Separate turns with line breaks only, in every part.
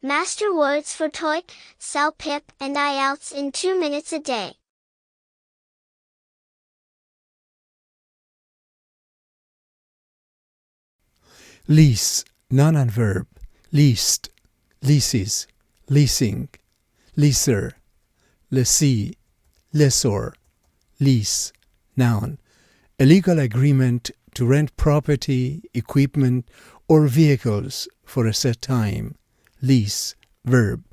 Master words for TOEIC, CELPIP, and IELTS in 2 minutes a day.
Lease, noun and verb. Leased, leases, leasing, leaser, lessee, lessor. Lease, noun. A legal agreement to rent property, equipment, or vehicles for a set time. Lease, verb.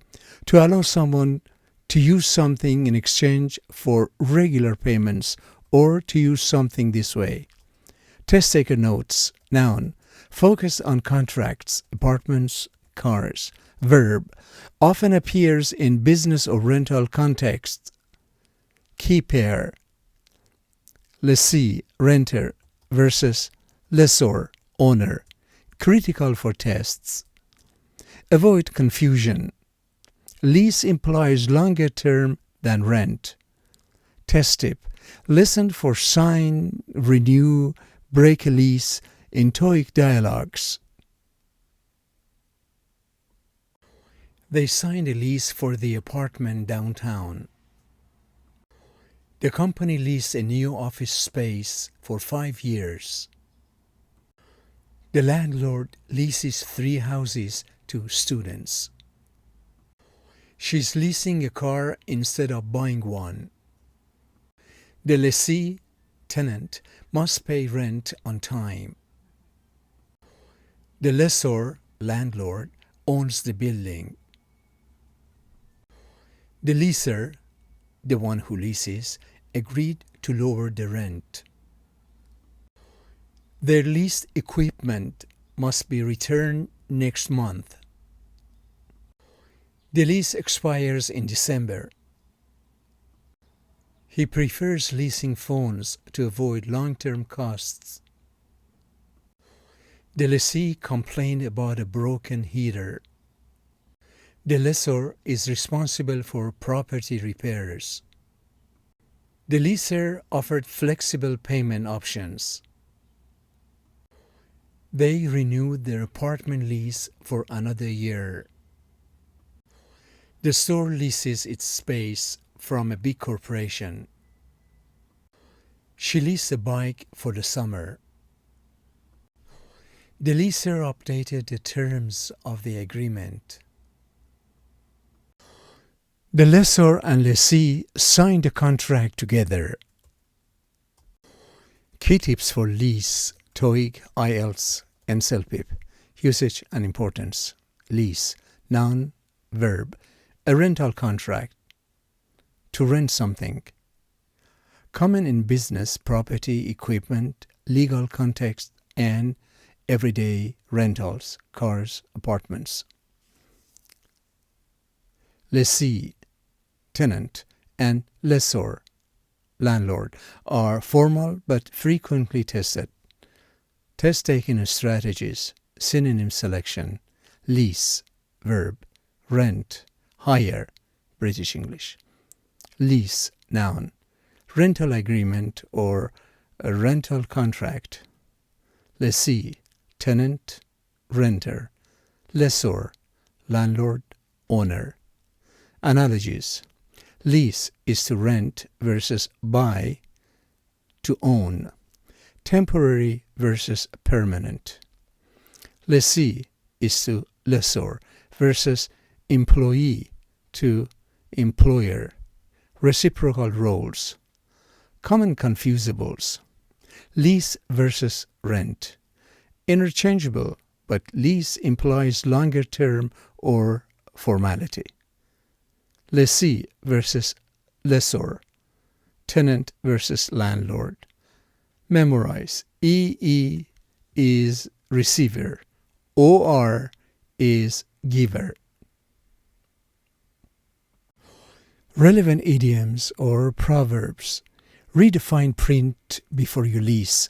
To allow someone to use something in exchange for regular payments or to use something this way. Test taker notes, noun. Focus on contracts, apartments, cars. Verb. Often appears in business or rental contexts. Key pair. Lessee, renter, versus lessor, owner. Critical for tests. Avoid confusion. Lease implies longer term than rent. Test tip. Listen for sign, renew, break a lease in TOEIC dialogues. They signed a lease for the apartment downtown. The company leased a new office space for 5 years. The landlord leases 3 houses to students. She's leasing a car instead of buying one. The lessee, tenant, must pay rent on time. The lessor, landlord, owns the building. The leaser, the one who leases, agreed to lower the rent. Their leased equipment must be returned next month. The lease expires in December. He prefers leasing phones to avoid long-term costs. The lessee complained about a broken heater. The lessor is responsible for property repairs. The leaser offered flexible payment options. They renewed their apartment lease for another year. The store leases its space from a big corporation. She leased a bike for the summer. The leaser updated the terms of the agreement. The lessor and lessee signed a contract together. Key tips for lease, TOEIC, IELTS, and CELPIP. Usage and importance. Lease, noun, verb. A rental contract. To rent something. Common in business, property, equipment, legal context, and everyday rentals, cars, apartments. Lessee, tenant, and lessor, landlord, are formal but frequently tested. Test-taking strategies, synonym selection, lease, verb, rent, hire, British English. Lease, noun, rental agreement or a rental contract. Lessee, tenant, renter. Lessor, landlord, owner. Analogies. Lease is to rent versus buy, to own. Temporary versus permanent. Lessee is to lessor versus employee to employer. Reciprocal roles. Common confusables. Lease versus rent. Interchangeable, but lease implies longer term or formality. Lessee versus lessor. Tenant versus landlord. Memorize. EE is receiver. OR is giver. Relevant idioms or proverbs. Read the fine print before you lease.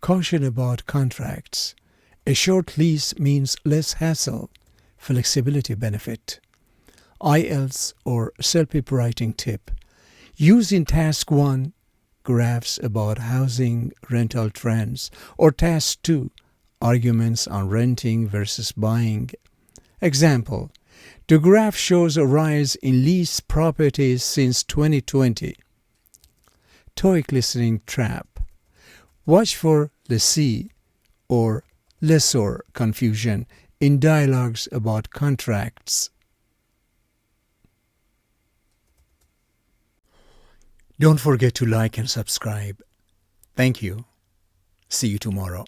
Caution about contracts. A short lease means less hassle. Flexibility benefit. IELTS or CELPIP writing tip. Use in Task 1 graphs about housing rental trends, or Task 2 arguments on renting versus buying. Example: The graph shows a rise in lease properties since 2020. TOEIC listening trap. Watch for lessee or lessor confusion in dialogues about contracts. Don't forget to like and subscribe. Thank you. See you tomorrow.